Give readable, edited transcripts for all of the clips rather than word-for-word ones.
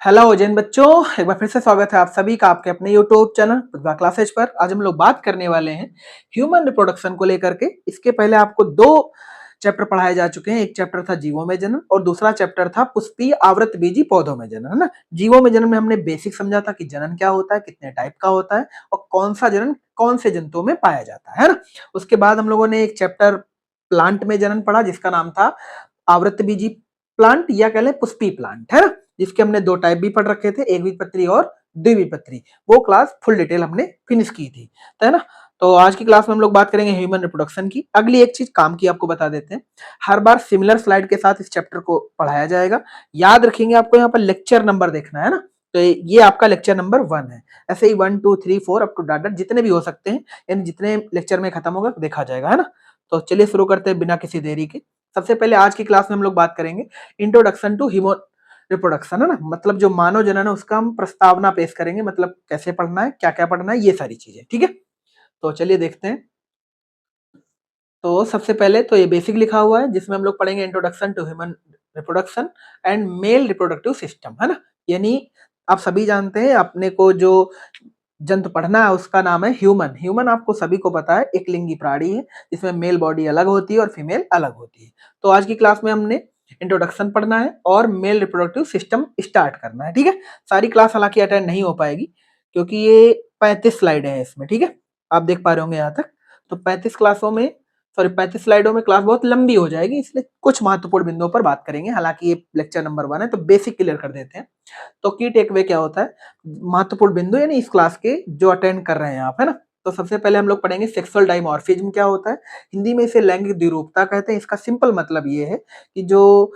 Hello Jain बच्चों, एक बार फिर से स्वागत है आप सभी का आपके अपने यूट्यूब चैनल प्रतिभा क्लासेज पर। आज हम लोग बात करने वाले हैं ह्यूमन रिप्रोडक्शन को लेकर के। इसके पहले आपको दो चैप्टर पढ़ाए जा चुके हैं। एक चैप्टर था जीवों में जन्म और दूसरा चैप्टर था पुष्पीय आवृतबीजी पौधों में जन्म, है ना। जीवों में जन्म में हमने बेसिक समझा था कि जनन क्या होता है, कितने टाइप का होता है और कौन सा जनन कौन से जंतुओं में पाया जाता है ना। उसके बाद हम लोगों ने एक चैप्टर प्लांट में जनन पढ़ा जिसका नाम था आवृतबीजी प्लांट या कह लें पुष्पी प्लांट, है ना। जिसके हमने दो टाइप भी पढ़ रखे थे, एक बीजपत्री और द्विबीजपत्री। वो क्लास फुल डिटेल हमने फिनिश की थी, तो है ना। तो आज की क्लास में हम लोग बात करेंगे ह्यूमन रिप्रोडक्शन की। अगली एक चीज काम की आपको बता देते हैं, हर बार सिमिलर स्लाइड के साथ इस चैप्टर को पढ़ाया जाएगा। याद रखेंगे, आपको यहाँ पर लेक्चर नंबर देखना है ना। तो ये आपका लेक्चर नंबर 1 है। ऐसे ही 1 2 3 4 अप टू डाट जितने भी हो सकते हैं, यानी जितने लेक्चर में खत्म होगा देखा जाएगा, है ना। तो चलिए शुरू करते हैं बिना किसी देरी के। सबसे पहले आज की क्लास में हम लोग बात करेंगे इंट्रोडक्शन टू ह्यूमन रिप्रोडक्शन, है ना। मतलब जो मानव जनन है उसका हम प्रस्तावना पेश करेंगे, मतलब कैसे पढ़ना है, क्या क्या पढ़ना है, ये सारी चीजें, ठीक है। तो चलिए देखते हैं। तो सबसे पहले तो ये बेसिक लिखा हुआ है जिसमें हम लोग पढ़ेंगे introduction to human reproduction and male reproductive system, है ना। यानी आप सभी जानते हैं अपने को जो जंतु पढ़ना है उसका नाम है ह्यूमन। ह्यूमन आपको सभी को पता है एक लिंगी प्राणी है जिसमें मेल बॉडी अलग होती है और फीमेल अलग होती है। तो आज की क्लास में हमने इंट्रोडक्शन पढ़ना है और मेल रिप्रोडक्टिव सिस्टम स्टार्ट करना है, ठीक है। सारी क्लास हालांकि अटेंड नहीं हो पाएगी क्योंकि ये 35 स्लाइड है इसमें, ठीक है। आप देख पा रहे होंगे यहाँ तक। तो 35 स्लाइडों में क्लास बहुत लंबी हो जाएगी, इसलिए कुछ महत्वपूर्ण बिंदुओं पर बात करेंगे। हालांकि ये लेक्चर नंबर 1 है तो बेसिक क्लियर कर देते हैं। तो की टेक वे क्या होता है, महत्वपूर्ण बिंदु यानी इस क्लास के जो अटेंड कर रहे हैं आप, है ना। तो सबसे पहले हम लोग पढ़ेंगे सेक्सुअल डाइमॉर्फिज्म क्या होता है। हिंदी में इसे लैंगिक द्विरूपता कहते हैं। इसका सिंपल मतलब ये है कि जो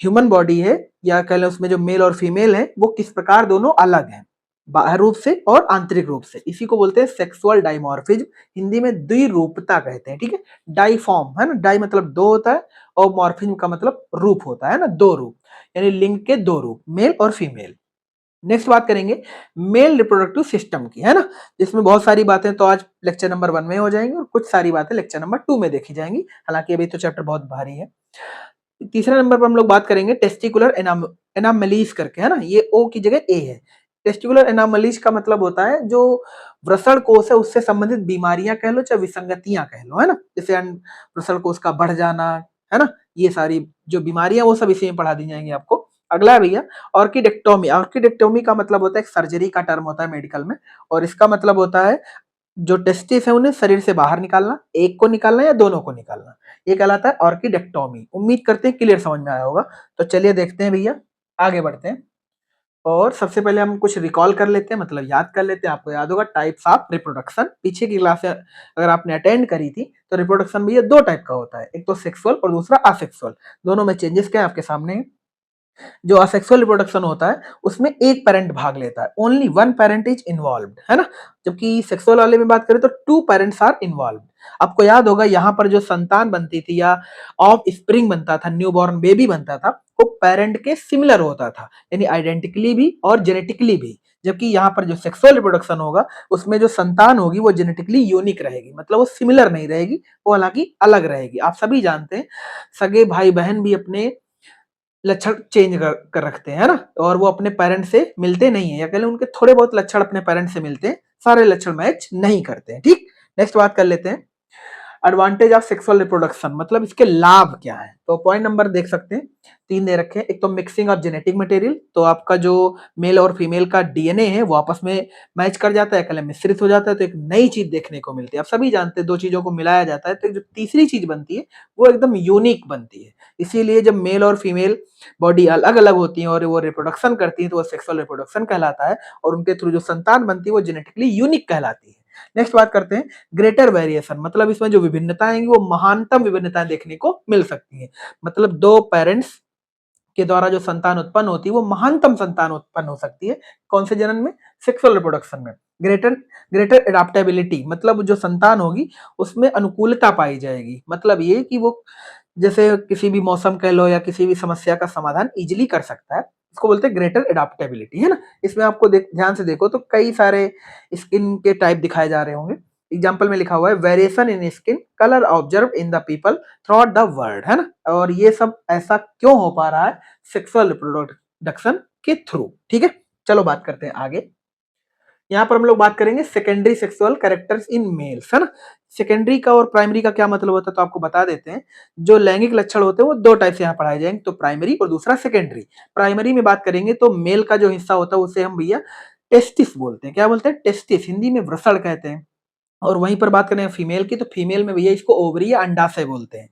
ह्यूमन बॉडी है या कह लें उसमें जो मेल और फीमेल है वो किस प्रकार दोनों अलग हैं, बाह्य रूप से और आंतरिक रूप से। इसी को बोलते हैं सेक्सुअल डाइमॉर्फिज्म। हिंदी में द्विरूपता कहते हैं, ठीक है। डाइफॉर्म है ना, डाई मतलब दो होता है और मॉर्फिज्म का मतलब रूप होता है ना, दो रूप, यानी लिंग के दो रूप, मेल और फीमेल। नेक्स्ट बात करेंगे मेल रिप्रोडक्टिव सिस्टम की, है ना। जिसमें बहुत सारी बातें तो आज लेक्चर नंबर 1 में हो जाएंगी और कुछ सारी बातें लेक्चर नंबर 2 में देखी जाएंगी। हालांकि अभी तो चैप्टर बहुत भारी है। तीसरे नंबर पर हम लोग बात करेंगे टेस्टिकुलर एनामलीज करके, है ना। ये ओ की जगह ए है। टेस्टिकुलर एनामलीज का मतलब होता है जो वृषण कोष है उससे संबंधित बीमारियां कह लो चाहे विसंगतियां कह लो, है ना। जैसे वृषण कोष का बढ़ जाना, है ना। ये सारी जो बीमारियां वो सब इसी में पढ़ा दी जाएंगी आपको। अगला है भैया ऑर्किडेक्टोमी। ऑर्किडेक्टोमी का मतलब होता है एक सर्जरी का टर्म होता है मेडिकल में, और इसका मतलब होता है जो टेस्टिस है उन्हें शरीर से बाहर निकालना, एक को निकालना या दोनों को निकालना, ये कहलाता है ऑर्किडेक्टोमी। उम्मीद करते हैं क्लियर समझ में आया होगा। तो चलिए देखते हैं भैया, आगे बढ़ते हैं। और सबसे पहले हम कुछ रिकॉल कर लेते हैं, मतलब याद कर लेते हैं। आपको याद होगा टाइप्स ऑफ रिप्रोडक्शन, पीछे की क्लास अगर आपने अटेंड करी थी तो रिप्रोडक्शन भैया दो टाइप का होता है, एक तो सेक्सुअल और दूसरा असेक्सुअल। दोनों में चेंजेस क्या है आपके सामने है। जो असेक्सुअल रिप्रोडक्शन होता है उसमें एक पेरेंट भाग लेता है, only one parent is involved, है ना। जबकि सेक्सुअल वाले में बात करें तो टू पेरेंट्स आर इन्वॉल्व्ड। आपको याद होगा यहाँ पर जो संतान बनती थी या ऑफ स्प्रिंग बनता था, न्यूबॉर्न बेबी बनता था, वो पेरेंट के सिमिलर होता था, यानी आइडेंटिकली भी और जेनेटिकली भी। जबकि यहाँ पर जो सेक्सुअल रिप्रोडक्शन होगा उसमें जो संतान होगी वो जेनेटिकली यूनिक रहेगी, मतलब वो सिमिलर नहीं रहेगी, वो हालांकि अलग रहेगी। आप सभी जानते हैं सगे भाई बहन भी अपने लक्षण चेंज कर रखते हैं, है ना। और वो अपने पेरेंट से मिलते नहीं है, या कह लें उनके थोड़े बहुत लक्षण अपने पेरेंट से मिलते हैं, सारे लक्षण मैच नहीं करते हैं, ठीक। नेक्स्ट बात कर लेते हैं एडवांटेज ऑफ सेक्सुअल रिप्रोडक्शन, मतलब इसके लाभ क्या है। तो पॉइंट नंबर देख सकते हैं, 3 दे रखे हैं। एक तो मिक्सिंग ऑफ जेनेटिक मटेरियल, तो आपका जो मेल और फीमेल का डीएनए है वो आपस में मैच कर जाता है, कल मिश्रित हो जाता है, तो एक नई चीज देखने को मिलती है। आप सभी जानते हैं दो चीजों को मिलाया जाता है तो जो तीसरी चीज बनती है वो एकदम यूनिक बनती है। इसीलिए जब मेल और फीमेल बॉडी अलग अलग होती है और वो रिप्रोडक्शन करती है तो वो सेक्सुअल रिप्रोडक्शन कहलाता है, और उनके थ्रू जो संतान बनती है वो जेनेटिकली यूनिक कहलाती है। नेक्स्ट बात करते हैं ग्रेटर वेरिएशन, मतलब इसमें जो विभिन्नता आएंगी वो महानतम विभिन्नताएं देखने को मिल सकती है। मतलब दो पेरेंट्स के द्वारा जो संतान उत्पन्न होती है वो महानतम संतान उत्पन्न हो सकती है। कौन से जनन में, सेक्सुअल रिप्रोडक्शन में। ग्रेटर ग्रेटर एडाप्टेबिलिटी, मतलब जो संतान होगी उसमें अनुकूलता पाई जाएगी, मतलब ये कि वो जैसे किसी भी मौसम कह लो या किसी भी समस्या का समाधान इजिली कर सकता है, इसको बोलते हैं ग्रेटर एडाप्टेबिलिटी, है ना। इसमें आपको ध्यान से देखो तो कई सारे स्किन के टाइप दिखाए जा रहे होंगे। एग्जाम्पल में लिखा हुआ है variation in skin colour observe in the people through out the world, है ना। और ये सब ऐसा क्यों हो पा रहा है, सेक्सुअल रिप्रोडक्शन के थ्रू। ठीक है, चलो बात करते हैं आगे। यहाँ पर हम लोग बात करेंगे secondary sexual characters in males, है ना। सेकेंडरी का और प्राइमरी का क्या मतलब होता है तो आपको बता देते हैं। जो लैंगिक लक्षण होते हैं वो दो टाइप से यहाँ पढ़ाए जाएंगे, तो प्राइमरी और दूसरा सेकेंडरी। प्राइमरी में बात करेंगे तो मेल का जो हिस्सा होता है उसे हम भैया टेस्टिस बोलते हैं। क्या बोलते हैं? टेस्टिस, हिंदी में वृषण कहते हैं। और वहीं पर बात करें फीमेल की, तो फीमेल में भैया इसको ओवरी या अंडाशय बोलते हैं।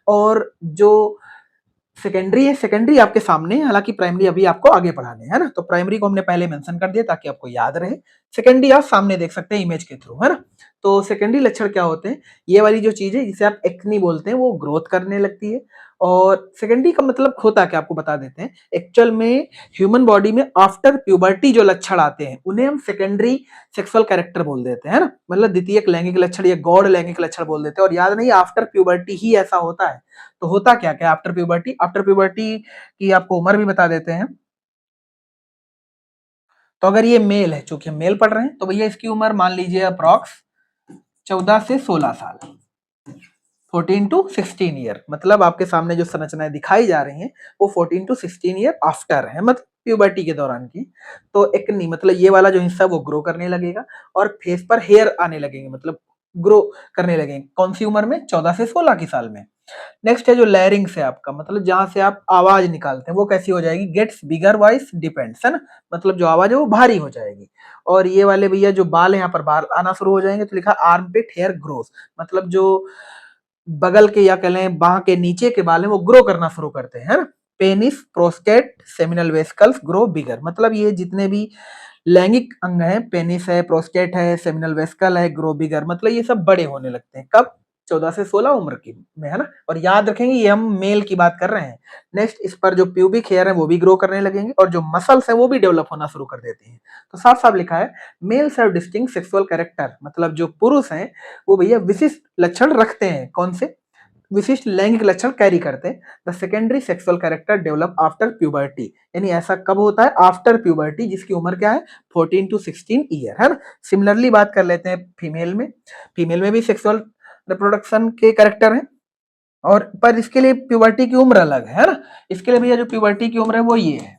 और जो सेकेंडरी है, सेकेंडरी आपके सामने, हालांकि प्राइमरी अभी आपको आगे पढ़ाने है ना, तो प्राइमरी को हमने पहले मेंशन कर दिया ताकि आपको याद रहे। सेकेंडरी आप सामने देख सकते हैं इमेज के थ्रू, है ना। तो सेकेंडरी लक्षण क्या होते हैं? ये वाली जो चीज है जिसे आप एक्नी बोलते हैं वो ग्रोथ करने लगती है। और सेकेंडरी का मतलब होता क्या आपको बता देते हैं। एक्चुअल में ह्यूमन बॉडी में आफ्टर प्यूबर्टी जो लक्षण आते हैं उन्हें हम सेकेंडरी सेक्सुअल कैरेक्टर बोल देते हैं, है ना। मतलब द्वितीयक लैंगिक लक्षण या गौड़ लैंगिक लक्षण बोल देते हैं। और याद नहीं, आफ्टर प्यूबर्टी ही ऐसा होता है। तो होता क्या क्या आफ्टर प्यूबर्टी? आफ्टर प्यूबर्टी की आपको उम्र भी बता देते हैं। तो अगर ये मेल है, चूंकि हम मेल पढ़ रहे हैं, तो भैया इसकी उम्र मान लीजिए अप्रॉक्स 14 से 16 साल, 14 टू 16 ईयर। मतलब आपके सामने जो संरचनाएं दिखाई जा रही हैं वो 14 टू 16 ईयर आफ्टर है, मतलब प्यूबर्टी के दौरान की। तो एक्नी मतलब ये वाला जो हिस्सा वो ग्रो करने लगेगा और फेस पर हेयर आने लगेंगे, मतलब ग्रो करने लगेंगे। कौन सी उम्र में? 14 से 16 की साल में। नेक्स्ट है जो लैरिंग्स है आपका, मतलब जहां से आप आवाज निकालते हैं वो कैसी हो जाएगी? गेट्स बिगर वॉइस डिपेंड्स, है ना। मतलब जो आवाज है वो भारी हो जाएगी। और ये वाले भैया जो बाल है यहाँ पर बाल आना शुरू हो जाएंगे, तो लिखा आर्मपिट हेयर ग्रोथ, मतलब जो बगल के या कह लें बाह के नीचे के बाल हैं वो ग्रो करना शुरू करते हैं, है ना। Penis, prostate, seminal vesicles grow bigger, मतलब ये जितने भी लैंगिक अंग हैं, पेनिस है, प्रोस्टेट है, सेमिनल वेसिकल है, ग्रो बिगर, मतलब ये सब बड़े होने लगते हैं। कब? 14 से 16 उम्र की में, है ना। और याद रखेंगे ये हम मेल की बात कर रहे हैं। नेक्स्ट, इस पर जो प्यूबिक हेयर है वो भी ग्रो करने लगेंगे और जो मसल्स है वो भी डेवलप होना शुरू कर देती हैं। तो साफ साफ लिखा है males have distinct sexual character, मतलब जो पुरुष हैं वो भैया विशिष्ट लक्षण रखते हैं। कौन से? विशिष्ट लैंगिक लक्षण कैरी करते हैं। The secondary sexual character develop after puberty, यानी ऐसा कब होता है? आफ्टर प्यूबर्टी, जिसकी उम्र क्या है? 14 टू 16 ईयर, है ना। सिमिलरली बात कर लेते हैं फीमेल में। फीमेल में भी सेक्सुअल रिप्रोडक्शन के कैरेक्टर हैं, और पर इसके लिए प्यूबर्टी की उम्र अलग है ना। इसके लिए भैया जो प्यूबर्टी की उम्र है वो ये है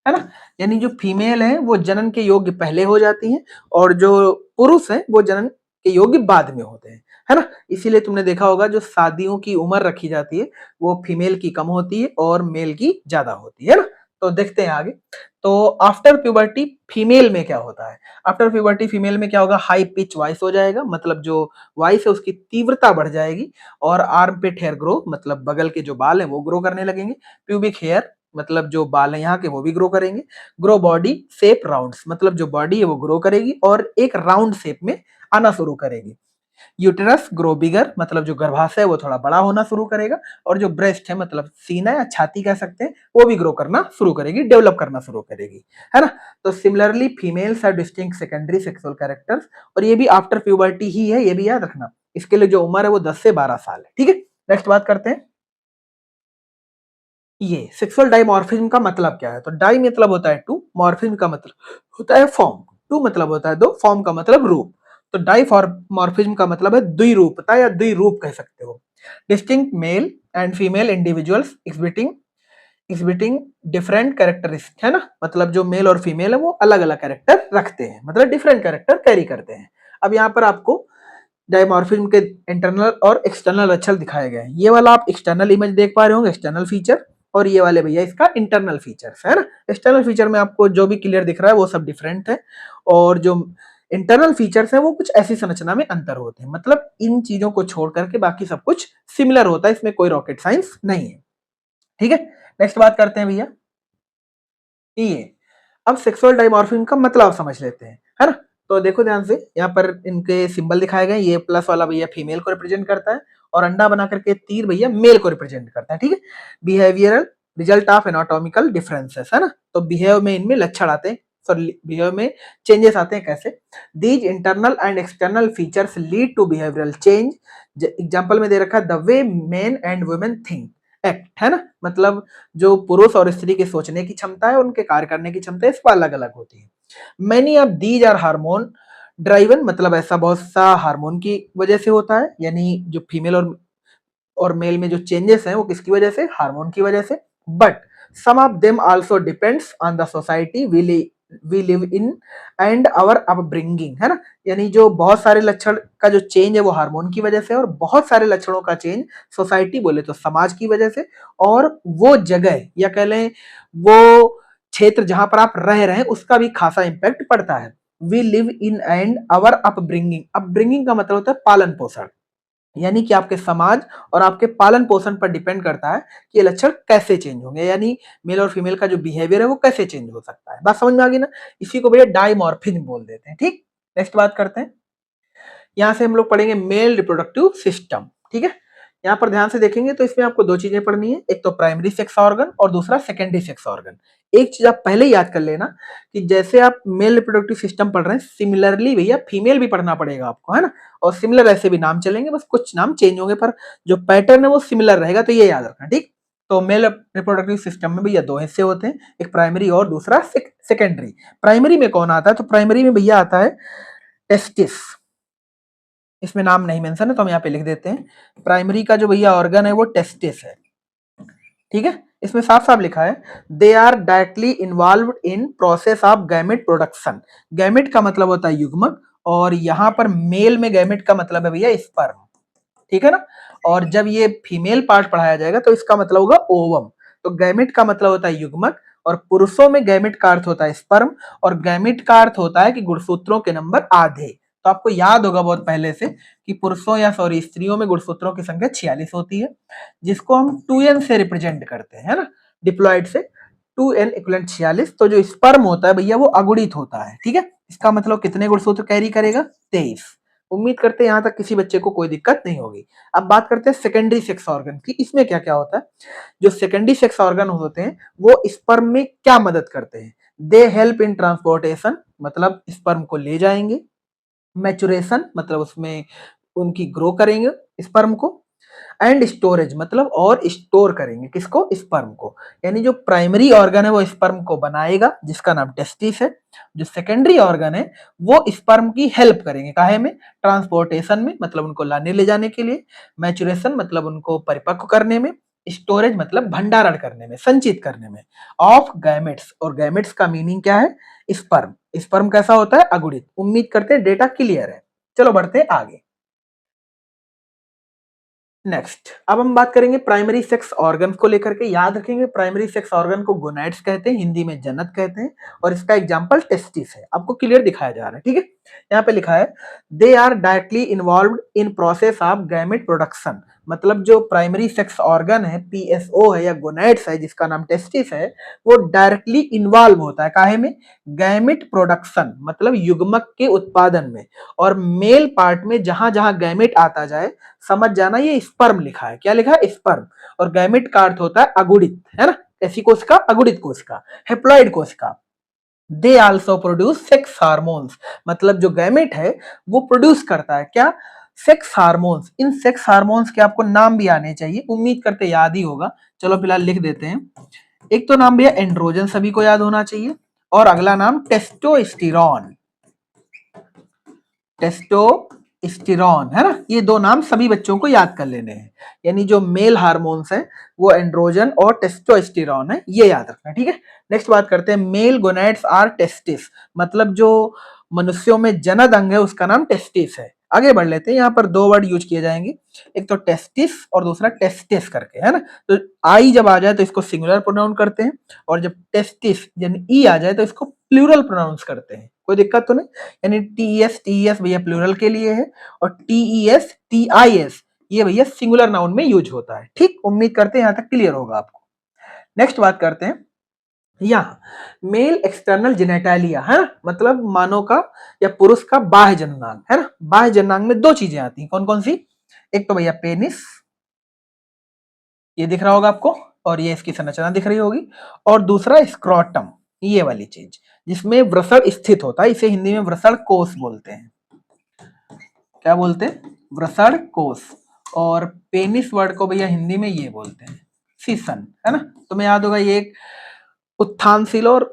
ना। यानी जो फीमेल है वो जनन के योग्य पहले हो जाती हैं और जो पुरुष है वो जनन के योग्य बाद में होते हैं, है ना। इसीलिए तुमने देखा होगा जो शादियों की उम्र रखी जाती है वो फीमेल की कम होती है और मेल की ज्यादा होती है ना। तो देखते हैं आगे। तो आफ्टर प्यूबर्टी फीमेल में क्या होता है? आफ्टर प्यूबर्टी फीमेल में क्या होगा? हाई पिच वॉइस हो जाएगा, मतलब जो वॉइस है उसकी तीव्रता बढ़ जाएगी। और आर्म पिट हेयर ग्रो, मतलब बगल के जो बाल हैं वो ग्रो करने लगेंगे। प्यूबिक हेयर, मतलब जो बाल है यहाँ के वो भी ग्रो करेंगे। ग्रो बॉडी शेप राउंड्स, मतलब जो बॉडी है वो ग्रो करेगी और एक राउंड शेप में आना शुरू करेगी। यूटेरस ग्रो बिगर, मतलब जो गर्भाशय है वो थोड़ा बड़ा होना शुरू करेगा। और जो ब्रेस्ट है, मतलब सीना या छाती कह सकते हैं, वो भी ग्रो करना शुरू करेगी, डेवलप करना शुरू करेगी, है ना। तो similarly females are distinct secondary sexual characters, और ये भी आफ्टर प्यूबर्टी ही है, ये भी याद रखना। इसके लिए जो उम्र है वो 10 से 12 साल है। ठीक है, नेक्स्ट बात करते हैं। ये सेक्सुअल डाइमॉर्फिज्म का मतलब क्या है? तो डाई मतलब होता है टू, मॉर्फिज्म का मतलब होता है फॉर्म। टू मतलब होता है दो, फॉर्म का मतलब रूप। तो डाइमॉर्फिज्म का मतलब है द्विरूपता या द्विरूप कह सकते हो। Distinct male and female individuals exhibiting exhibiting different characteristic, है ना। मतलब जो मेल और फीमेल है वो अलग अलग कैरेक्टर रखते हैं, मतलब डिफरेंट कैरेक्टर कैरी करते हैं। अब यहाँ पर आपको डायमॉर्फिज्म के इंटरनल और एक्सटर्नल लक्षण दिखाए गए हैं। ये वाला आप एक्सटर्नल इमेज देख पा रहे होंगे, एक्सटर्नल फीचर। और ये वाले भैया इसका इंटरनल फीचर्स है ना। एक्सटर्नल फीचर में आपको जो भी क्लियर दिख रहा है वो सब डिफरेंट है, और जो इंटरनल फीचर्स है वो कुछ ऐसी संरचना में अंतर होते हैं। मतलब इन चीजों को छोड़ करके बाकी सब कुछ सिमिलर होता है, इसमें कोई रॉकेट साइंस नहीं है। ठीक है, नेक्स्ट बात करते हैं भैया ये। अब सेक्सुअल डाइमॉर्फिज्म का मतलब समझ लेते हैं, है ना। तो देखो ध्यान से, यहाँ पर इनके सिंबल दिखाए गए। ये प्लस वाला भैया फीमेल को रिप्रेजेंट करता है, और अंडा बना करके तीर भैया मेल को रिप्रेजेंट करता है। ठीक है, behavioural result of anatomical differences, है ना। तो बिहेव में इनमें लक्षण आते हैं, सॉरी बिहेव में चेंजेस आते हैं। कैसे? These internal and external features lead to behavioural change. Example में दे रखा है the way men and women think act, है ना। मतलब जो पुरुष और स्त्री के सोचने की क्षमता है, उनके कार्य करने की क्षमता है, इस पर अलग अलग होती है। Many of these are hormone driven, मतलब ऐसा बहुत सा हार्मोन की वजह से होता है। यानी जो फीमेल और मेल में जो चेंजेस हैं वो किसकी वजह से? हार्मोन की वजह से। But some of them also depends on the society we live in and our upbringing, है ना। यानी जो बहुत सारे लक्षण का जो चेंज है वो हार्मोन की वजह से, और बहुत सारे लक्षणों का चेंज सोसाइटी बोले तो समाज की वजह से, और वो जगह या कह लें वो क्षेत्र जहां पर आप रह रहे हैं उसका भी खासा इंपैक्ट पड़ता है। We live in and our upbringing, upbringing का मतलब होता है पालन पोषण, यानी कि आपके समाज और आपके पालन पोषण पर डिपेंड करता है कि ये लक्षण कैसे चेंज होंगे, यानी मेल और फीमेल का जो बिहेवियर है वो कैसे चेंज हो सकता है। बात समझ में आ गई ना। इसी को भैया डाइमॉर्फिज्म बोल देते हैं। ठीक, नेक्स्ट बात करते हैं। यहां से हम लोग पढ़ेंगे मेल रिप्रोडक्टिव सिस्टम। ठीक है, यहाँ पर ध्यान से देखेंगे तो इसमें आपको दो चीजें पढ़नी है, एक तो प्राइमरी सेक्स ऑर्गन और दूसरा सेकेंडरी सेक्स ऑर्गन। एक चीज आप पहले याद कर लेना कि जैसे आप मेल रिप्रोडक्टिव सिस्टम पढ़ रहे हैं, सिमिलरली भैया फीमेल भी पढ़ना पड़ेगा आपको, है ना। और सिमिलर ऐसे भी नाम चलेंगे, बस कुछ नाम चेंज होंगे पर जो पैटर्न है वो सिमिलर रहेगा, तो ये याद रखना। ठीक, तो मेल रिप्रोडक्टिव सिस्टम में भैया दो हिस्से होते हैं, एक प्राइमरी और दूसरा सेकेंडरी। प्राइमरी में कौन आता है, तो प्राइमरी में भैया आता है टेस्टिस। इसमें नाम नहीं मेंशन है तो हम यहाँ पे लिख देते हैं। प्राइमरी का जो भैया ऑर्गन है वो टेस्टिस है। ठीक है, इसमें साफ साफ लिखा है they are directly involve in process of gamete production. Gamete का मतलब होता है युग्मक, और यहाँ पर मेल में गैमेट का मतलब है भैया स्पर्म। ठीक है ना। और जब ये फीमेल पार्ट पढ़ाया जाएगा तो इसका मतलब होगा ओवम। तो गैमेट का मतलब होता है युग्मक, और पुरुषों में गैमेट का अर्थ होता है स्पर्म, और गैमेट का अर्थ होता है कि गुणसूत्रों के नंबर आधे। तो आपको याद होगा बहुत पहले से कि पुरुषों या सॉरी स्त्रियों में गुणसूत्रों की संख्या 46 होती है, जिसको हम 2n से रिप्रेजेंट करते हैं, है ना, डिप्लॉइड से 2n इक्वलेंट 46। तो जो स्पर्म होता है भैया वो अगुणित होता है। ठीक है, इसका मतलब कितने गुणसूत्र कैरी करेगा, 23। उम्मीद करते हैं यहां तक किसी बच्चे को कोई दिक्कत नहीं होगी। अब बात करते हैं सेकेंडरी सेक्स ऑर्गन की। इसमें क्या क्या होता है। जो सेकेंडरी सेक्स ऑर्गन होते हैं वो स्पर्म में क्या मदद करते हैं, दे हेल्प इन ट्रांसपोर्टेशन, मतलब स्पर्म को ले जाएंगे। मैचुरेशन मतलब उसमें उनकी ग्रो करेंगे स्पर्म को। एंड स्टोरेज मतलब और स्टोर करेंगे किसको, स्पर्म को। यानी जो प्राइमरी ऑर्गन है वो स्पर्म को बनाएगा जिसका नाम टेस्टिस है। जो सेकेंडरी ऑर्गन है वो स्पर्म की हेल्प करेंगे काहे में, ट्रांसपोर्टेशन में मतलब उनको लाने ले जाने के लिए। मैचुरेशन मतलब उनको परिपक्व करने में। स्टोरेज मतलब भंडारण करने में, संचित करने में। ऑफ गैमेट्स, और गैमेट्स का मीनिंग क्या है, स्पर्म। स्पर्म कैसा होता है, अगुणित। उम्मीद करते हैं डेटा क्लियर है। चलो बढ़ते हैं आगे। नेक्स्ट, अब हम बात करेंगे प्राइमरी सेक्स ऑर्गन को लेकर के। याद रखेंगे प्राइमरी सेक्स ऑर्गन को गोनैड्स कहते हैं, हिंदी में जनक कहते हैं, और इसका एग्जांपल टेस्टिस है। आपको क्लियर दिखाया जा रहा है। ठीक है, यहाँ पे लिखा है they are directly involved in process of gamete production. मतलब जो प्राइमरी सेक्स ऑर्गन है, पीएसओ है या गोनैड्स है जिसका नाम टेस्टिस है, वो डायरेक्टली इन्वॉल्व होता है काहे में, गैमेट प्रोडक्शन मतलब युग्मक के उत्पादन में। और मेल पार्ट में जहां जहां गैमेट आता जाए समझ जाना ये स्पर्म लिखा है। क्या लिखा है, स्पर्म। और गैमेट का अर्थ होता है अगुणित, है ना, ऐसी कोशिका, अगुणित कोशिका, हेप्लॉइड कोशिका। They also produce sex hormones, मतलब जो गैमेट है वो प्रोड्यूस करता है क्या, सेक्स हार्मोन्स। इन सेक्स हार्मोन्स के आपको नाम भी आने चाहिए, उम्मीद करते याद ही होगा। चलो फिलहाल लिख देते हैं। एक तो नाम भैया एंड्रोजन, सभी को याद होना चाहिए, और अगला नाम टेस्टोस्टेरोन। टेस्टोस्टेरोन, है ना, ये दो नाम सभी बच्चों को याद कर लेने हैं। यानी जो मेल हार्मोन्स हैं वो एंड्रोजन और टेस्टोस्टेरोन है, ये याद रखना। ठीक है, नेक्स्ट बात करते हैं। मेल गोनैड्स आर टेस्टिस, मतलब जो मनुष्यों में जनद अंग है उसका नाम टेस्टिस है। आगे बढ़ लेते हैं, यहाँ पर दो वर्ड यूज किए जाएंगे, एक तो टेस्टिस और दूसरा टेस्टिस करके, है ना। तो आई जब आ जाए तो इसको सिंगुलर प्रोनाउन करते हैं, और जब टेस्टिस यानी ई आ जाए तो इसको प्लूरल प्रोनाउंस करते हैं। कोई दिक्कत तो नहीं। यानी टीएस भैया प्लूरल के लिए है, और टीआईएस ये भैया सिंगुलर नाउन में यूज होता है। ठीक, उम्मीद करते हैं यहां तक क्लियर होगा आपको। नेक्स्ट बात करते हैं, यहाँ मेल एक्सटर्नल जेनेटालिया, है ना, मतलब मानव का या पुरुष का बाह्य जननांग, है ना। बाह्य जननांग में दो चीजें आती हैं, कौन कौन सी, एक तो भैया पेनिस, ये दिख रहा होगा आपको, और ये इसकी संरचना दिख रही होगी, और दूसरा स्क्रोटम, ये वाली चीज जिसमें वृषण स्थित होता है, इसे हिंदी में वृषण कोष बोलते हैं। क्या बोलते हैं, वृषण कोष। और पेनिस वर्ड को भैया हिंदी में ये बोलते हैं सीसन, है ना। तुम्हें याद होगा ये एक उत्थानशील और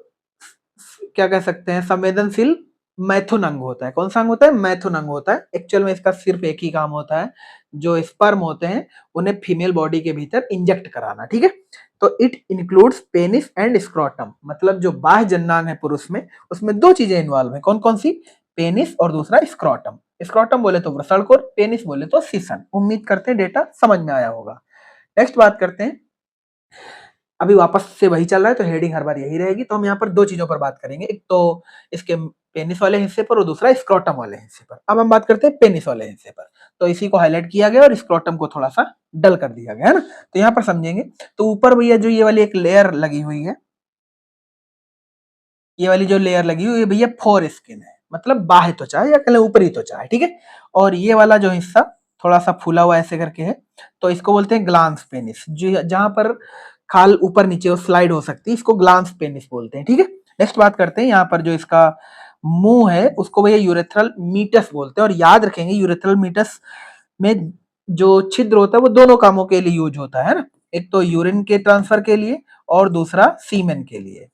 क्या कह सकते हैं संवेदनशील मैथुन अंग होता है। कौन सा अंग होता है, मैथुन अंग होता है। एक्चुअल में इसका सिर्फ एक ही काम होता है, जो स्पर्म होते हैं उन्हें फीमेल बॉडी के भीतर इंजेक्ट कराना। ठीक है, तो it includes penis and scrotum, मतलब जो बाह्य जननांग है पुरुष में, उसमें दो चीजें इन्वॉल्व है। कौन कौन सी? पेनिस और दूसरा स्क्रोटम। स्क्रोटम बोले तो वृषणकोर, पेनिस बोले तो सीसन। उम्मीद करते हैं डेटा समझ में आया होगा। नेक्स्ट बात करते हैं, अभी वापस से वही चल रहा है तो हेडिंग हर बार यही रहेगी। तो हम यहाँ पर दो चीजों पर बात करेंगे, एक तो इसके पेनिस वाले हिस्से पर और दूसरा स्क्रोटम वाले हिस्से पर। अब हम बात करते हैं पेनिस वाले हिस्से पर। तो इसी को हाईलाइट किया गया और स्क्रोटम को थोड़ा सा डल कर दिया गया है ना। तो यहाँ पर समझेंगे, तो ऊपर भैया जो ये वाली एक लेयर लगी हुई है, ये वाली जो लेयर लगी हुई है भैया फोर स्किन है, मतलब बाह्य त्वचा है या कहें ऊपरी त्वचा है, ठीक है। और ये वाला जो हिस्सा थोड़ा सा फूला हुआ ऐसे करके है, तो इसको बोलते हैं ग्लांस पेनिस। जो जहां पर खाल ऊपर नीचे स्लाइड हो सकती है, इसको ग्लांस पेनिस बोलते हैं, ठीक है। नेक्स्ट बात करते हैं, यहाँ पर जो इसका मुंह है उसको भैया यूरेथ्रल मीटस बोलते हैं। और याद रखेंगे यूरेथ्रल मीटस में जो छिद्र होता है वो दोनों कामों के लिए यूज होता है ना, एक तो यूरिन के ट्रांसफर के लिए और दूसरा सीमेन के लिए।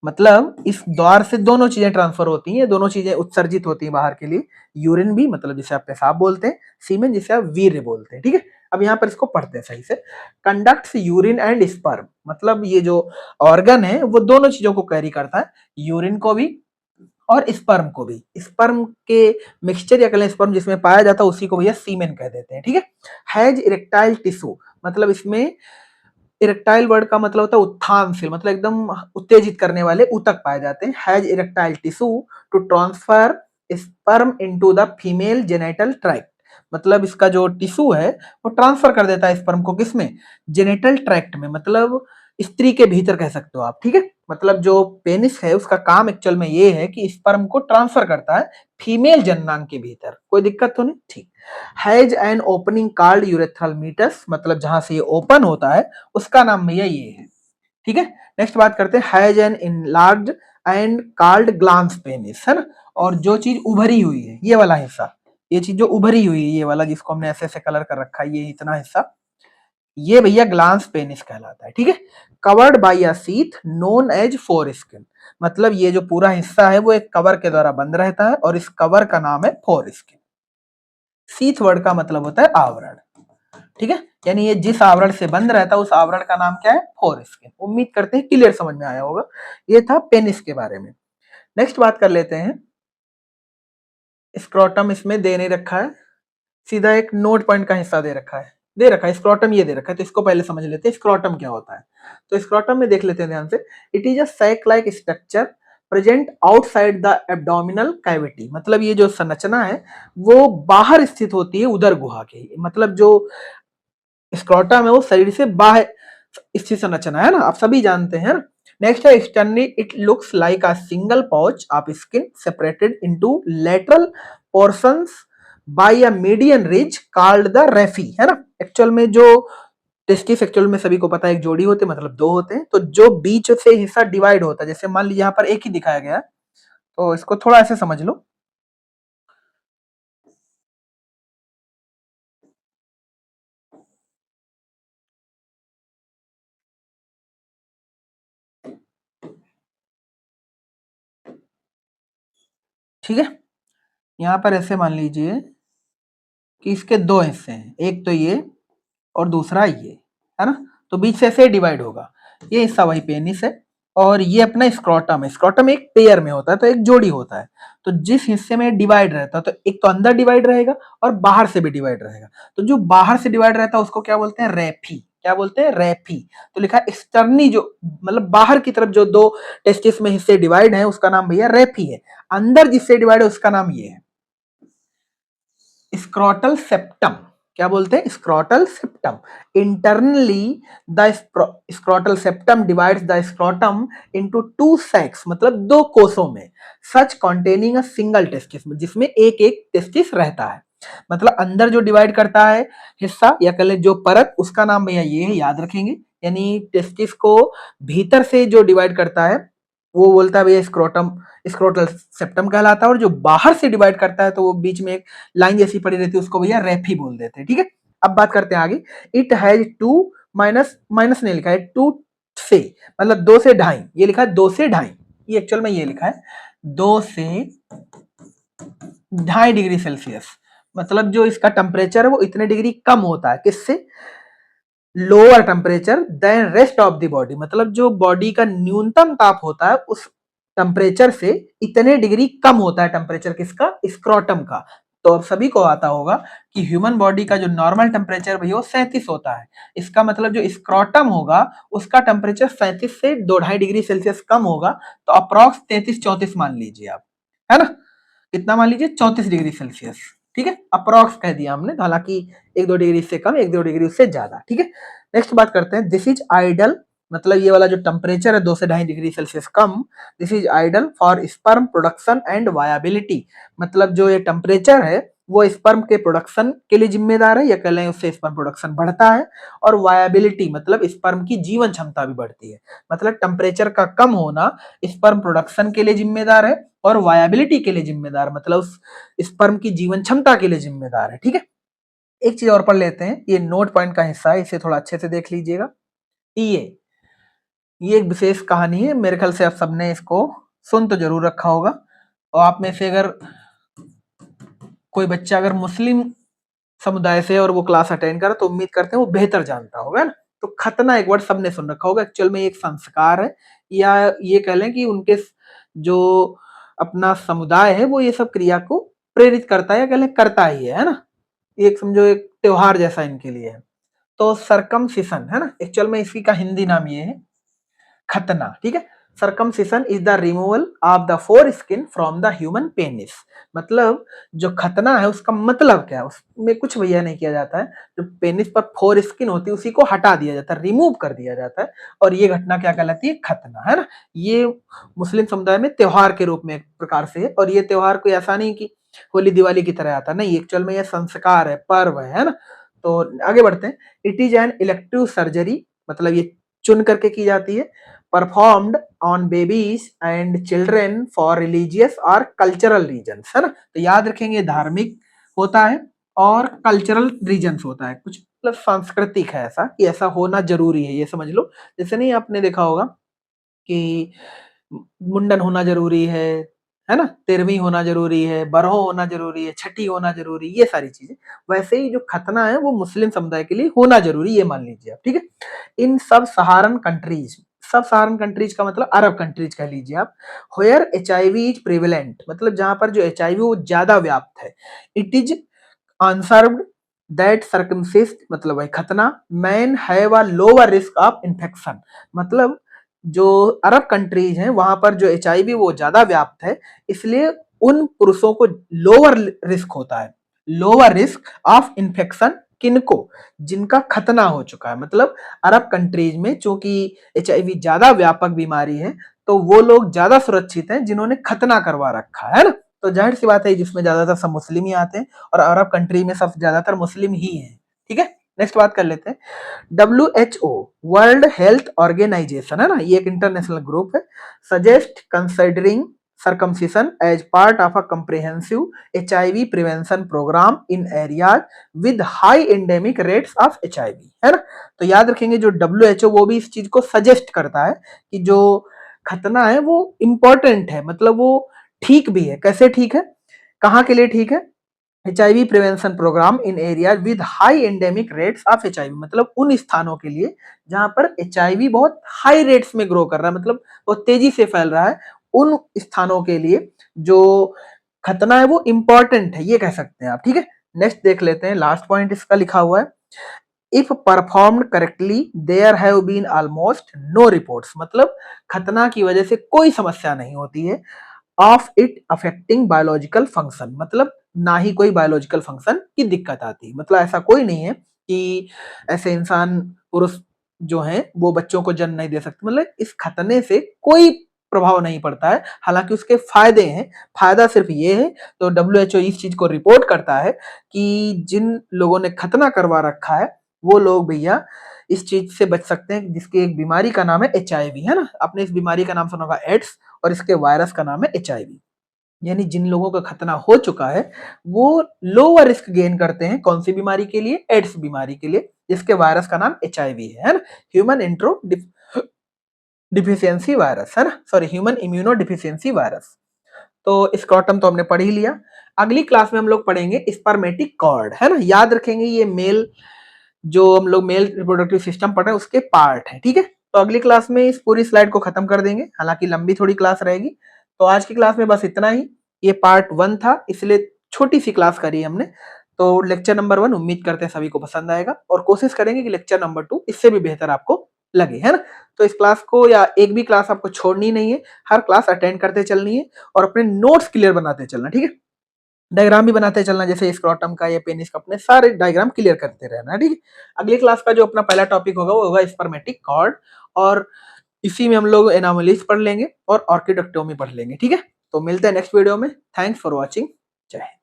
मतलब इस द्वार से दोनों चीजें ट्रांसफर होती हैं, दोनों चीजें उत्सर्जित होती हैं बाहर के लिए। यूरिन भी, मतलब जिसे आप पेशाब बोलते हैं, सीमेन जिसे आप वीर्य बोलते हैं, ठीक है। अब यहाँ पर इसको पढ़ते हैं सही से। कंडक्ट्स यूरिन एंड स्पर्म, मतलब ये जो ऑर्गन है वो दोनों चीजों को कैरी करता है, यूरिन को भी और स्पर्म को भी। स्पर्म के मिक्सचर या कहें स्पर्म जिसमें पाया जाता है उसी को भैया सीमेन कह देते हैं, ठीक है। हैज इरेक्टाइल टिश्यू, मतलब इसमें इरेक्टाइल वर्ड का मतलब होता है उत्थानशील, मतलब एकदम उत्तेजित करने वाले ऊतक पाए जाते हैं। Has erectile tissue to transfer sperm into the female genital tract, मतलब इसका जो टिश्यू है वो ट्रांसफर कर देता है स्पर्म को, किसमें? जेनिटल ट्रैक्ट में, मतलब स्त्री के भीतर कह सकते हो आप, ठीक है। मतलब जो पेनिस है उसका काम एक्चुअल में ये है कि स्पर्म को ट्रांसफर करता है फीमेल जननांग के भीतर। कोई दिक्कत तो नहीं, ठीक। Has an opening called urethral meatus, मतलब जहां से ये ओपन होता है उसका नाम भैया ये है, ठीक है। नेक्स्ट बात करते हैं, has an enlarge and called glans penis, है ना। और जो चीज उभरी हुई है, ये वाला हिस्सा, ये चीज जो उभरी हुई है, ये वाला जिसको हमने ऐसे ऐसे कलर कर रखा है, ये इतना हिस्सा, ये भैया ग्लांस पेनिस कहलाता है, ठीक है। Covered by a sheath known as foreskin, मतलब ये जो पूरा हिस्सा है वो एक कवर के द्वारा बंद रहता है और इस कवर का नाम है फोर स्किन। शीथ वर्ड का मतलब होता है आवरण, ठीक है। यानी ये जिस आवरण से बंद रहता है उस आवरण का नाम क्या है? Four skin. उम्मीद करते हैं क्लियर समझ में आया होगा। ये था पेनिस के बारे में। नेक्स्ट बात कर लेते हैं, स्क्रोटम इसमें दे नहीं रखा है, सीधा एक नोट पॉइंट का हिस्सा दे रखा है, दे रखा है स्क्रोटम, ये दे रखा है। तो इसको पहले समझ लेते हैं स्क्रोटम क्या होता है। तो स्क्रोटम में देख लेते हैं ध्यान से, it is a sac like structure present outside the abdominal cavity, मतलब ये जो संरचना है वो बाहर स्थित होती है उदर गुहा के, मतलब जो स्क्रोटम है वो शरीर से बाहर स्थित संरचना है ना, आप सभी जानते हैं ना। नेक्स्ट है externally it looks like a single pouch of skin separated into lateral portions by a median ridge called the raphe, है ना। एक्चुअल में जो टेस्टिस एक्चुअल में सभी को पता है एक जोड़ी होते हैं, मतलब दो होते हैं। तो जो बीच से हिस्सा डिवाइड होता है, जैसे मान लीजिए यहाँ पर एक ही दिखाया गया है, तो इसको थोड़ा ऐसे समझ लो। ठीक है, यहाँ पर ऐसे मान लीजिए कि इसके दो हिस्से हैं, एक तो ये और दूसरा ये, है ना। तो बीच से ऐसे डिवाइड होगा, ये हिस्सा वही पेनिस है और ये अपना स्क्रोटम है। स्क्रोटम एक पेयर में होता है, तो एक जोड़ी होता है। तो जिस हिस्से में डिवाइड रहता है, तो एक तो अंदर डिवाइड रहेगा और बाहर से भी डिवाइड रहेगा। तो जो बाहर से डिवाइड रहता है उसको क्या बोलते हैं? रेफी। क्या बोलते हैं? रेफी। तो लिखा एक्सटर्नी, जो मतलब बाहर की तरफ जो दो टेस्टिस में हिस्से डिवाइड है उसका नाम भैया रेफी है। अंदर जिससे डिवाइड है उसका नाम ये है स्क्रोटल सेप्टम। क्या बोलते हैं? Scrotal septum. Internally the scrotal septum divides the scrotum into two sacs, मतलब दो कोषों में, such containing a single testis, जिसमें एक एक टेस्टिस रहता है। मतलब अंदर जो डिवाइड करता है हिस्सा या कह जो परत, उसका नाम भैया ये है, याद रखेंगे। यानी टेस्टिस को भीतर से जो डिवाइड करता है वो बोलता है भैया स्क्रोटम, स्क्रोटल सेप्टम कहलाता है। और जो बाहर से डिवाइड करता है तो वो बीच में एक लाइन जैसी पड़ी रहती है, उसको भैया रेफी बोल देते हैं, ठीक है। अब बात करते हैं आगे, it has two minus, minus नहीं लिखा है, टू से, मतलब दो से ढाई, ये लिखा है दो से ढाई, ये एक्चुअल में ये लिखा है 2 से 2.5 डिग्री सेल्सियस। मतलब जो इसका टेम्परेचर है वो इतने डिग्री कम होता है, किससे? Lower temperature than rest of the body, मतलब जो बॉडी का न्यूनतम ताप होता है उस टेम्परेचर से इतने डिग्री कम होता है टेम्परेचर किसका, स्क्रोटम का। तो अब सभी को आता होगा कि ह्यूमन बॉडी का जो नॉर्मल टेम्परेचर भी वो 37 होता है। इसका मतलब जो स्क्रोटम होगा उसका टेम्परेचर 37 से 2.5 डिग्री सेल्सियस कम होगा, तो अप्रॉक्स 33-34 मान लीजिए आप, है ना। कितना मान लीजिए, 34 डिग्री सेल्सियस। ठीक है, अप्रॉक्स कह दिया हमने, हालांकि 1-2 डिग्री से कम, 1-2 डिग्री उससे ज्यादा। ठीक है, नेक्स्ट बात करते हैं, दिस इज आइडल, मतलब ये वाला जो टेम्परेचर है 2 से 2.5 डिग्री सेल्सियस कम, this is ideal for sperm production and viability, मतलब जो ये टेम्परेचर है वो स्पर्म के प्रोडक्शन के लिए जिम्मेदार है, या कह लें उससे स्पर्म प्रोडक्शन बढ़ता है, और वायबिलिटी मतलब स्पर्म की जीवन क्षमता भी बढ़ती है। मतलब टेम्परेचर का कम होना स्पर्म प्रोडक्शन के लिए जिम्मेदार है और वायबिलिटी के लिए जिम्मेदार, मतलब उस स्पर्म की जीवन क्षमता के लिए जिम्मेदार है। ठीक है, एक चीज और पढ़ लेते हैं, ये नोट पॉइंट का हिस्सा है, इसे थोड़ा अच्छे से देख लीजिएगा। ये एक विशेष कहानी है, मेरे ख्याल से आप सबने इसको सुन तो जरूर रखा होगा, और आप में से अगर कोई बच्चा अगर मुस्लिम समुदाय से और वो क्लास अटेंड करे तो उम्मीद करते हैं वो बेहतर जानता होगा ना। तो खतना एक वर्ड सबने सुन रखा होगा, एक्चुअल में एक संस्कार है, या ये कह लें कि उनके जो अपना समुदाय है वो ये सब क्रिया को प्रेरित करता है, या कह लें करता ही है ना। एक समझो एक त्योहार जैसा इनके लिए है। तो सरकमसिशन है ना, एक्चुअल में इसकी का हिंदी नाम ये है खतना। ठीक है, circumcision is the removal of the foreskin from the human penis, मतलब जो खतना है उसका मतलब क्या है, उसमें कुछ भैया नहीं किया जाता है, जो पेनिस पर फोर स्किन होती है उसी को हटा दिया जाता है, रिमूव कर दिया जाता है, और ये घटना क्या कहलाती है, खतना, है ना। ये मुस्लिम समुदाय में त्योहार के रूप में एक प्रकार से है, और ये त्योहार कोई ऐसा नहीं कि होली दिवाली की तरह आता नहीं, एक्चुअल में ये संस्कार है, पर्व है ना। तो आगे बढ़ते हैं, it is an elective surgery, मतलब ये चुन करके की जाती है, performed on babies and children for religious और कल्चरल रीजन्स, है ना। तो याद रखेंगे धार्मिक होता है और कल्चरल रीजन्स होता है, कुछ मतलब सांस्कृतिक है ऐसा कि ऐसा होना जरूरी है, ये समझ लो। जैसे नहीं आपने देखा होगा कि मुंडन होना जरूरी है ना, तेरहवीं होना जरूरी है, बरहो होना जरूरी है, छठी होना जरूरी, ये सारी चीजें, वैसे ही जो खतना है वो मुस्लिम समुदाय के लिए होना जरूरी, ये मान लीजिए आप। ठीक है, इन सब सहारन कंट्रीज, सब सहारन कंट्रीज का मतलब अरब कंट्रीज कह लीजिए आप, वेयर एचआईवी इज प्रिवेलेंट, मतलब जहां पर जो एचआईवी वो ज्यादा व्याप्त है, इट इज आंसर्ड दैट सर्कमसिस्ट, मतलब वही खतना, man have a lower risk of infection, मतलब जो अरब कंट्रीज हैं वहां पर जो एचआईवी वो ज्यादा व्याप्त है, इसलिए उन पुरुषों को लोअर रिस्क होता है, लोअर रिस्क ऑफ इन्फेक्शन, किनको, जिनका खतना हो चुका है, मतलब अरब कंट्रीज में चूंकि एचआईवी ज्यादा व्यापक बीमारी है, तो वो लोग ज्यादा सुरक्षित हैं जिन्होंने खतना करवा रखा है ना। तो जाहिर सी बात है जिसमें ज्यादातर सब मुस्लिम ही आते हैं, और अरब कंट्री में सब ज्यादातर मुस्लिम ही हैं। ठीक है, नेक्स्ट बात कर लेते हैं, WHO वर्ल्ड हेल्थ ऑर्गेनाइजेशन, है ना, ये एक इंटरनेशनल ग्रुप है, suggest considering circumcision as part of a comprehensive HIV prevention program in areas with high endemic rates of HIV, है ना। तो याद रखेंगे जो WHO वो भी इस चीज को सजेस्ट करता है कि जो खतना है वो इम्पोर्टेंट है, मतलब वो ठीक भी है, कैसे ठीक है, कहाँ के लिए ठीक है, HIV prevention programme in area with high endemic rates of HIV, मतलब उन स्थानों के लिए जहां पर HIV बहुत हाई रेट्स में ग्रो कर रहा है, मतलब बहुत तेजी से फैल रहा है, उन स्थानों के लिए जो खतना है वो इंपॉर्टेंट है, ये कह सकते हैं आप। ठीक है, नेक्स्ट देख लेते हैं, लास्ट पॉइंट इसका लिखा हुआ है, if performed correctly there have been almost no reports, मतलब खतना की वजह से कोई समस्या नहीं होती है, of it affecting biological function, मतलब ना ही कोई बायोलॉजिकल फंक्शन की दिक्कत आती, मतलब ऐसा कोई नहीं है कि ऐसे इंसान पुरुष जो हैं वो बच्चों को जन्म नहीं दे सकते, मतलब इस खतने से कोई प्रभाव नहीं पड़ता है, हालांकि उसके फायदे हैं, फायदा सिर्फ ये है, तो WHO इस चीज को रिपोर्ट करता है कि जिन लोगों ने खतना करवा रखा है वो लोग भैया इस चीज से बच सकते हैं, जिसकी एक बीमारी का नाम है HIV, है ना, आपने इस बीमारी का नाम सुना होगा एड्स, और इसके वायरस का नाम है HIV। यानी जिन लोगों का खतना हो चुका है वो लोअर रिस्क गेन करते हैं, कौन सी बीमारी के लिए, एड्स बीमारी के लिए, जिसके वायरस का नाम HIV है ना, ह्यूमन इंट्रो डिफिशियंसी वायरस, है ना, sorry human immuno deficiency virus. तो स्क्रॉटम तो हमने पढ़ ही लिया, अगली क्लास में हम लोग पढ़ेंगे स्पर्मेटिक कॉर्ड, है ना, याद रखेंगे ये मेल जो हम लोग मेल रिप्रोडक्टिव सिस्टम पढ़ रहे हैं उसके पार्ट है। ठीक है, तो अगली क्लास में इस पूरी स्लाइड को खत्म कर देंगे, हालांकि लंबी थोड़ी क्लास रहेगी। तो आज की क्लास में बस इतना ही। ये पार्ट 1 था, इसलिए छोटी सी क्लास करी हमने। तो लेक्चर नंबर 1 उम्मीद करते हैं सभी को पसंद आएगा, और कोशिश करेंगे कि लेक्चर नंबर 2 इससे भी बेहतर आपको लगे, है ना। तो इस क्लास को या एक भी क्लास आपको छोड़नी नहीं है, हर क्लास अटेंड करते चलनी है और अपने नोट्स क्लियर बनाते चलना। ठीक है, डायग्राम भी बनाते चलना, जैसे स्क्रॉटम का या पेनिस का, अपने सारे डायग्राम क्लियर करते रहना। ठीक है, अगली क्लास का जो अपना पहला टॉपिक होगा वो होगा स्पर्मेटिक कॉर्ड, और इसी में हम लोग एनामलीज पढ़ लेंगे और ऑर्किडोक्टोमी पढ़ लेंगे। ठीक है, तो मिलते हैं नेक्स्ट वीडियो में। Thanks for watching. जय हिंद।